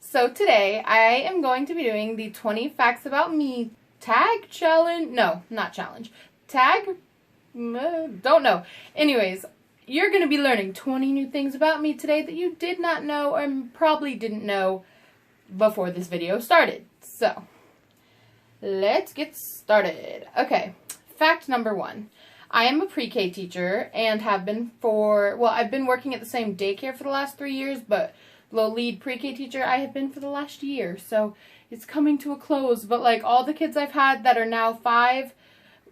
So today I am going to be doing the 20 facts about me tag challenge. No, not challenge. Tag? Don't know. Anyways, you're going to be learning 20 new things about me today that you did not know or probably didn't know before this video started. So, let's get started. Okay, fact number 1. I am a pre-K teacher and have been I've been working at the same daycare for the last 3 years, but the lead pre-K teacher I have been for the last year. So it's coming to a close, but like all the kids I've had that are now 5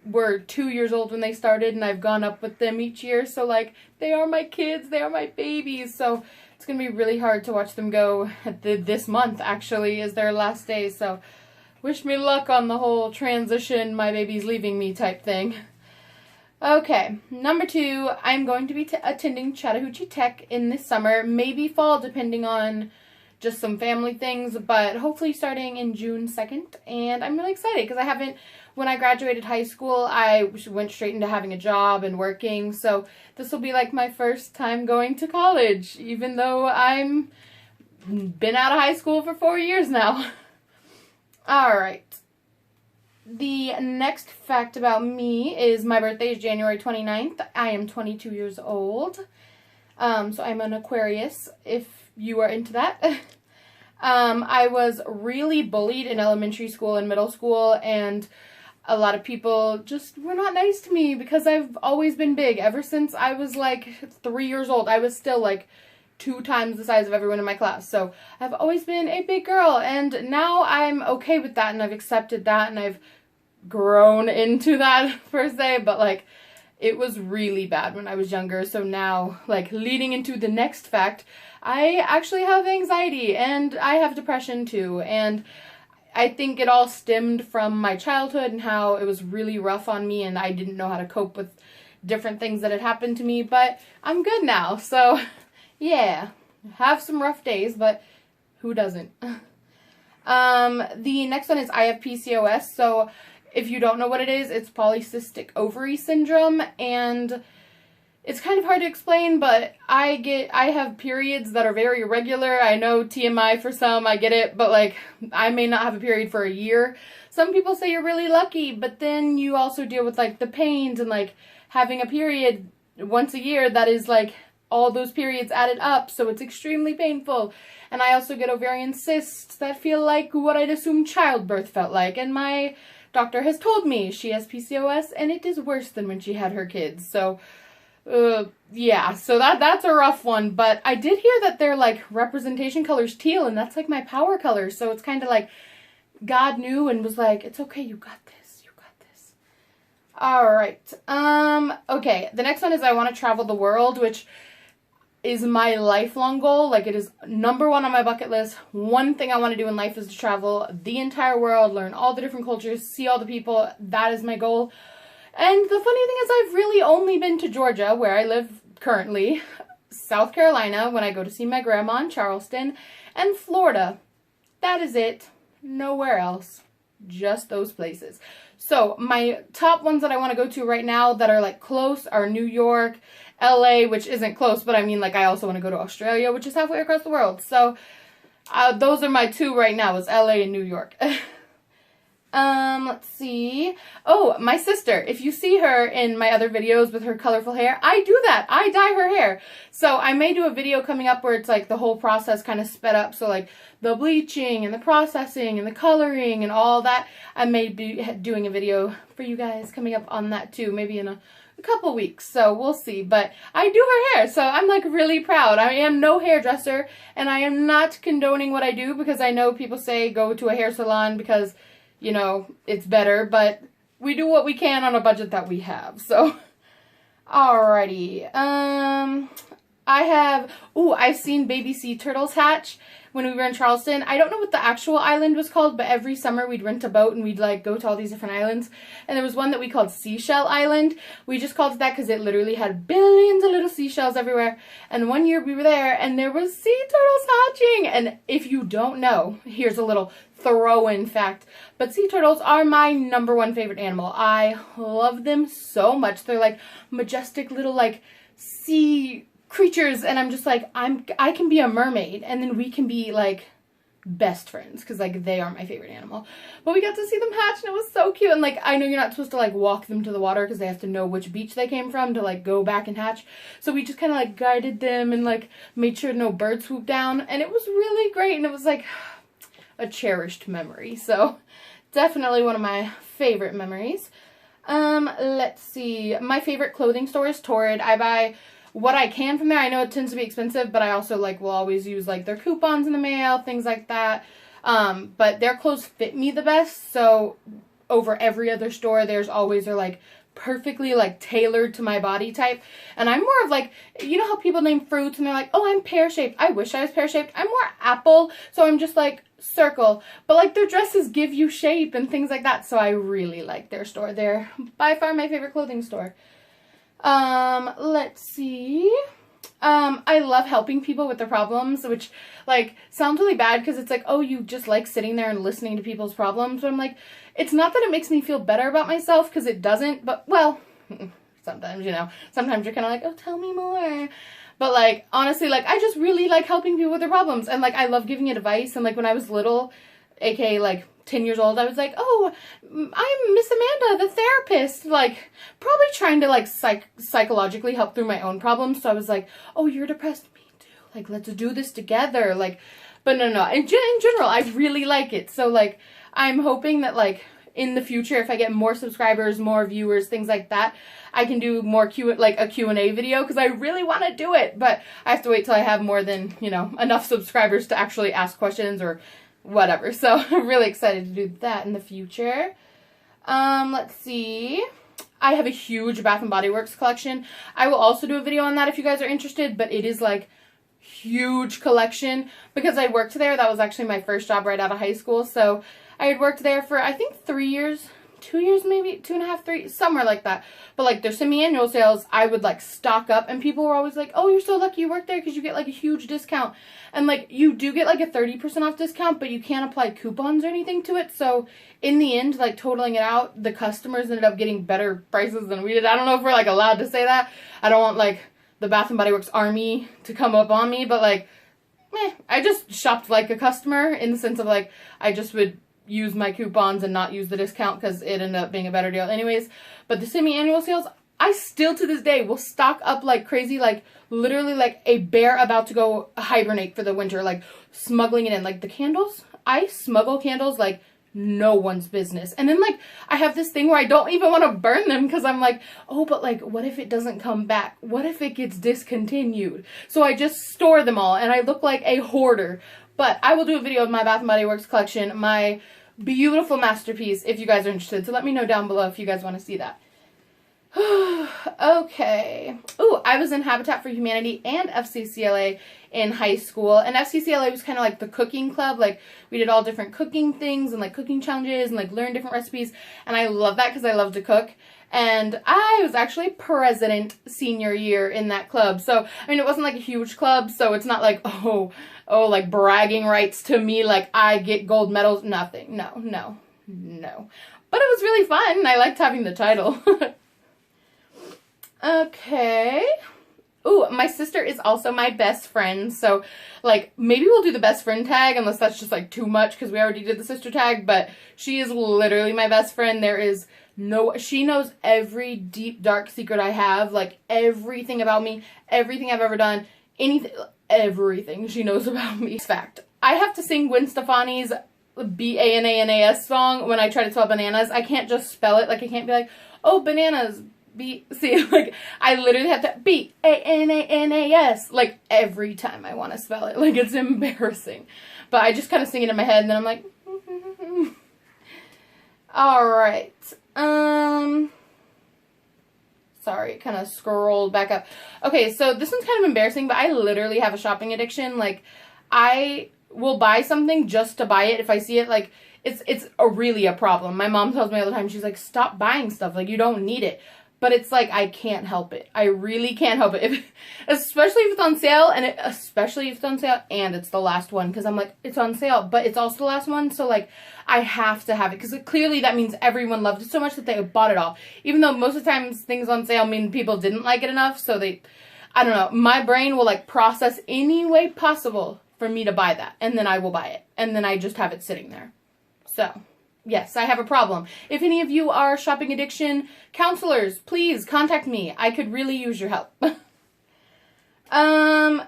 were 2 years old when they started, and I've gone up with them each year. So like they are my kids, they are my babies. So it's going to be really hard to watch them go. This month actually is their last day. So wish me luck on the whole transition, my baby's leaving me type thing. Okay, number 2, I'm going to be attending Chattahoochee Tech in this summer, maybe fall, depending on just some family things, but hopefully starting in June 2nd, and I'm really excited because when I graduated high school, I went straight into having a job and working, so this will be like my first time going to college, even though I'm been out of high school for 4 years now. Alright. The next fact about me is my birthday is January 29th. I am 22 years old. So I'm an Aquarius, if you are into that. I was really bullied in elementary school and middle school, and a lot of people just were not nice to me because I've always been big. Ever since I was like 3 years old, I was still like 2 times the size of everyone in my class. So I've always been a big girl, and now I'm okay with that, and I've accepted that, and I've grown into that per se, but like it was really bad when I was younger. So now, like, leading into the next fact, I actually have anxiety and I have depression too, and I think it all stemmed from my childhood and how it was really rough on me, and I didn't know how to cope with different things that had happened to me, but I'm good now. So yeah, have some rough days, but who doesn't? The next one is I have PCOS. So if you don't know what it is, it's polycystic ovary syndrome, and it's kind of hard to explain, but I have periods that are very irregular. I know TMI for some, I get it, but like I may not have a period for a year. Some people say you're really lucky, but then you also deal with like the pains and like having a period once a year that is like all those periods added up, so it's extremely painful. And I also get ovarian cysts that feel like what I'd assume childbirth felt like, and my doctor has told me she has PCOS and it is worse than when she had her kids. So yeah, so that's a rough one, but I did hear that their like representation color's teal, and that's like my power color. So it's kind of like God knew and was like, it's okay, you got this, you got this. All right. Okay, the next one is I want to travel the world, which is my lifelong goal. Like, it is number 1 on my bucket list. One thing I want to do in life is to travel the entire world, learn all the different cultures, see all the people. That is my goal. And the funny thing is I've really only been to Georgia, where I live currently, South Carolina, when I go to see my grandma in Charleston, and Florida. That is it. Nowhere else. Just those places. So my top ones that I want to go to right now that are like close are New York, LA, which isn't close, but I mean, like, I also want to go to Australia, which is halfway across the world. So those are my 2 right now, is LA and New York. Let's see. Oh, my sister. If you see her in my other videos with her colorful hair, I do that. I dye her hair. So I may do a video coming up where it's like the whole process kind of sped up. So like the bleaching and the processing and the coloring and all that. I may be doing a video for you guys coming up on that too, maybe in a couple weeks, so we'll see. But I do her hair, so I'm like really proud. I am no hairdresser, and I am not condoning what I do, because I know people say go to a hair salon because, you know, it's better, but we do what we can on a budget that we have. So alrighty. I've seen baby sea turtles hatch when we were in Charleston. I don't know what the actual island was called, but every summer we'd rent a boat and we'd like go to all these different islands. And there was one that we called Seashell Island. We just called it that because it literally had billions of little seashells everywhere. And one year we were there and there was sea turtles hatching. And if you don't know, here's a little throw-in fact, but sea turtles are my number 1 favorite animal. I love them so much. They're like majestic little like sea creatures, and I'm just like, I can be a mermaid, and then we can be like best friends because like they are my favorite animal. But we got to see them hatch and it was so cute. And like I know you're not supposed to like walk them to the water because they have to know which beach they came from to like go back and hatch. So we just kind of like guided them and like made sure no birds swooped down, and it was really great, and it was like a cherished memory. So definitely one of my favorite memories. Let's see. My favorite clothing store is Torrid. I buy what I can from there. I know it tends to be expensive, but I also like will always use like their coupons in the mail, things like that. But their clothes fit me the best. So over every other store, they're like perfectly like tailored to my body type. And I'm more of like, you know how people name fruits and they're like, oh, I'm pear-shaped. I wish I was pear-shaped. I'm more apple. So I'm just like circle. But like their dresses give you shape and things like that. So I really like their store. They're by far my favorite clothing store. Let's see. I love helping people with their problems, which like sounds really bad because it's like, oh, you just like sitting there and listening to people's problems. But I'm like, it's not that it makes me feel better about myself, because it doesn't, but well, sometimes, you know, sometimes you're kind of like, oh, tell me more. But like, honestly, like I just really like helping people with their problems, and like I love giving advice. And like when I was little, aka like 10 years old, I was like, oh, I'm Miss Amanda, the therapist, like probably trying to like psychologically help through my own problems. So I was like, oh, you're depressed, me too, like let's do this together. Like, but no, in general, I really like it. So like I'm hoping that like in the future, if I get more subscribers, more viewers, things like that, I can do more a Q&A video, because I really want to do it, but I have to wait till I have more than, you know, enough subscribers to actually ask questions or whatever. So I'm really excited to do that in the future. Let's see. I have a huge Bath & Body Works collection. I will also do a video on that if you guys are interested, but it is like huge collection because I worked there. That was actually my first job right out of high school. So I had worked there for I think 3 years, 2 years maybe, 2.5, 3, somewhere like that. But like their semi-annual sales, I would like stock up, and people were always like, oh, you're so lucky you work there because you get like a huge discount. And like you do get like a 30% off discount, but you can't apply coupons or anything to it. So in the end, like totaling it out, the customers ended up getting better prices than we did. I don't know if we're like allowed to say that. I don't want like the Bath & Body Works army to come up on me, but like, I just shopped like a customer in the sense of like, I just would use my coupons and not use the discount because it ended up being a better deal anyways. But the semi-annual sales, I still to this day will stock up like crazy, like literally like a bear about to go hibernate for the winter, like smuggling it in. Like the candles, I smuggle candles like no one's business. And then like I have this thing where I don't even want to burn them because I'm like, oh, but like what if it doesn't come back? What if it gets discontinued? So I just store them all and I look like a hoarder. But I will do a video of my Bath & Body Works collection, my beautiful masterpiece, if you guys are interested. So let me know down below if you guys want to see that. Okay. Ooh, I was in Habitat for Humanity and FCCLA in high school. And FCCLA was kind of like the cooking club. Like, we did all different cooking things and like cooking challenges and like learn different recipes. And I love that because I love to cook. And I was actually president senior year in that club. So, I mean, it wasn't like a huge club. So it's not like, oh, like bragging rights to me. Like I get gold medals. Nothing. No. But it was really fun. I liked having the title. Okay. Ooh, my sister is also my best friend. So, like, maybe we'll do the best friend tag unless that's just, like, too much because we already did the sister tag. But she is literally my best friend. There is no... She knows every deep, dark secret I have. Like, everything about me. Everything I've ever done. Anything. Everything she knows about me. Fact. I have to sing Gwen Stefani's B-A-N-A-N-A-S song when I try to spell bananas. I can't just spell it. Like, I can't be like, oh, bananas. See, like, I literally have to B-A-N-A-N-A-S, like, every time I want to spell it. Like, it's embarrassing. But I just kind of sing it in my head, and then I'm like, alright. Sorry, it kind of scrolled back up. Okay, so this one's kind of embarrassing, but I literally have a shopping addiction. Like, I will buy something just to buy it if I see it. Like, it's really a problem. My mom tells me all the time, she's like, stop buying stuff. Like, you don't need it. But it's like, I can't help it. I really can't help it. Especially if it's on sale, and especially if it's on sale, and it's the last one. Because I'm like, it's on sale, but it's also the last one. So, like, I have to have it. Because clearly that means everyone loved it so much that they bought it all. Even though most of the times things on sale mean people didn't like it enough. So I don't know. My brain will, like, process any way possible for me to buy that. And then I will buy it. And then I just have it sitting there. So, yes, I have a problem. If any of you are shopping addiction counselors, please contact me. I could really use your help.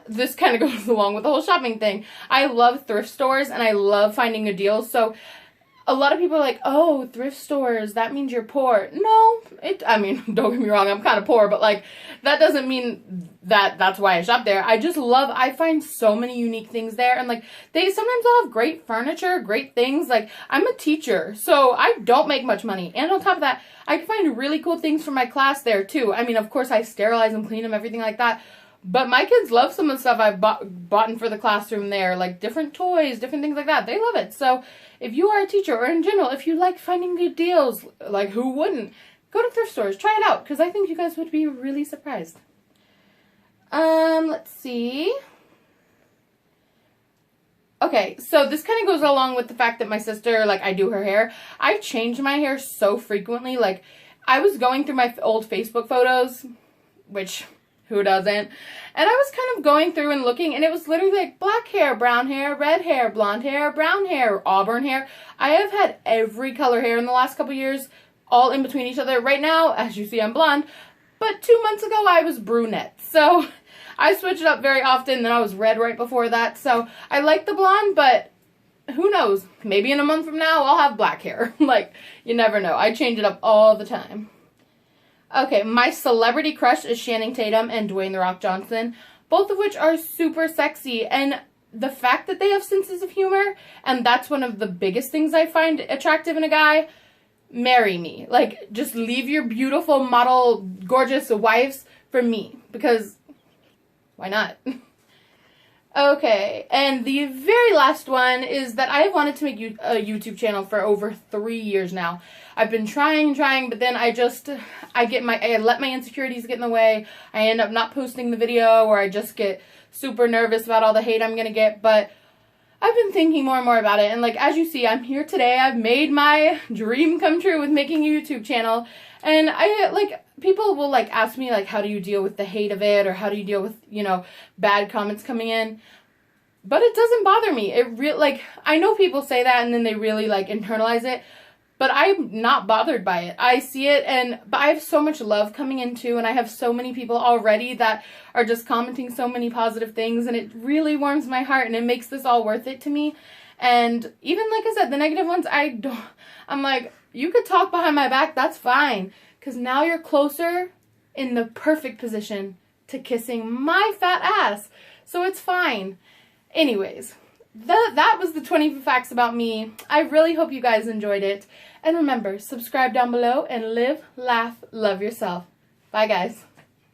This kind of goes along with the whole shopping thing. I love thrift stores and I love finding good deals. So a lot of people are like, oh, thrift stores, that means you're poor. No, I mean, don't get me wrong, I'm kind of poor, but like, that doesn't mean that that's why I shop there. I find so many unique things there, and like, sometimes they'll have great furniture, great things. Like, I'm a teacher, so I don't make much money, and on top of that, I can find really cool things for my class there too. I mean, of course, I sterilize them, clean them, everything like that. But my kids love some of the stuff I've bought for the classroom there, like different toys, different things like that. They love it. So if you are a teacher, or in general, if you like finding good deals, like who wouldn't, go to thrift stores, try it out, because I think you guys would be really surprised. Let's see. Okay, so this kind of goes along with the fact that my sister, like, I do her hair. I change my hair so frequently. Like, I was going through my old Facebook photos, which... who doesn't? And I was kind of going through and looking, and it was literally like black hair, brown hair, red hair, blonde hair, brown hair, auburn hair. I have had every color hair in the last couple years, all in between each other. Right now, as you see, I'm blonde, but 2 months ago, I was brunette. So I switch it up very often, then I was red right before that. So I like the blonde, but who knows? Maybe in a month from now, I'll have black hair. Like, you never know. I change it up all the time. Okay, my celebrity crush is Channing Tatum and Dwayne The Rock Johnson, both of which are super sexy, and the fact that they have senses of humor, and that's one of the biggest things I find attractive in a guy, marry me. Like, just leave your beautiful, model, gorgeous wives for me, because why not? Okay, and the very last one is that I have wanted to make a YouTube channel for over 3 years now. I've been trying, but then I let my insecurities get in the way. I end up not posting the video, or I just get super nervous about all the hate I'm gonna get, but I've been thinking more and more about it, and like, as you see, I'm here today. I've made my dream come true with making a YouTube channel, and people will like ask me like, how do you deal with the hate of it, or how do you deal with, you know, bad comments coming in? But it doesn't bother me. I know people say that and then they really like internalize it, but I'm not bothered by it. I see it, but I have so much love coming in too, and I have so many people already that are just commenting so many positive things, and it really warms my heart, and it makes this all worth it to me. And even like I said, the negative ones, I'm like, you could talk behind my back, that's fine, because now you're closer in the perfect position to kissing my fat ass, so it's fine. Anyways, that was the 20 facts about me. I really hope you guys enjoyed it. And remember, subscribe down below and live, laugh, love yourself. Bye, guys.